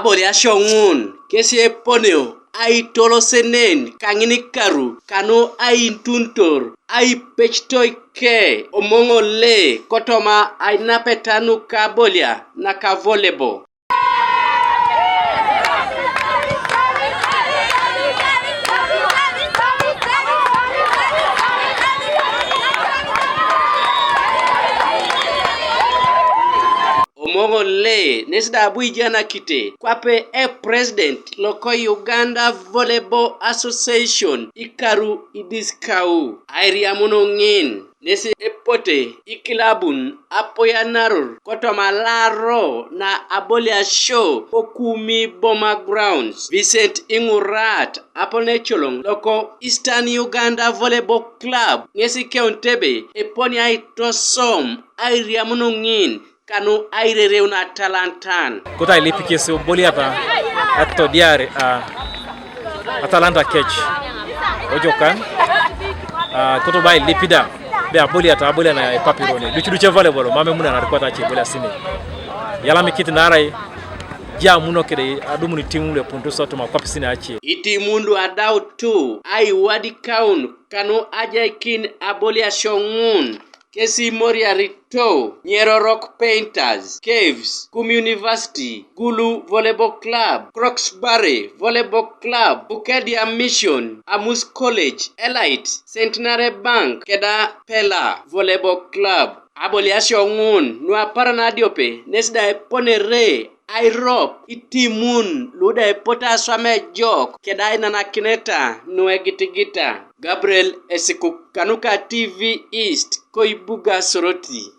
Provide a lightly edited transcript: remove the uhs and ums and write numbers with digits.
abole ashongun kesi poneo Aitolot senen kangini karu Kanu aintuntor ai pechtoi ke omongo le kotoma ainapetanu kabolia na kavolebo. Omongo le nesda buijana kite kwape president loko Uganda Volleyball Association ikaru idiskau airiamuno ngin nesi epote ikilabun apoyanarur kotoma laro na abolia show okumi Boma Grounds Vincent Ingurat apone cholong loko Eastern Uganda Volleyball Club nesi keontebe eponi aitosom airiamuno ngin Kanu aire una talantan. Kota ilipike se boliata atto diare Atalanta catch. Ojokan koto bai lipida be aboliata abolia na papirone. Duchu volleyball mame muna na rekwata che bolia sine. Yala mikiti narai ja muno kede adumu ni timu le punto soto makwapi sine achi. Iti mundu adau tu ai wadi kaun Kanu ajaikin abolia shongun. Kesi Moria Rito, Nyero Rock Painters, Caves, Kum University, Gulu Volleyball Club, Croxbury Volleyball Club, Bukedia Mission, Amus College, Elite, Centenary Bank, Keda Pela Volleyball Club. Aboliasho ngun, nua parana diope, nesda epone re, Airop, itimun, luda epota swame jok, keda inana kineta, nue gitigita. Gabriel Esiku Kanuka TV East, Koibuga Soroti.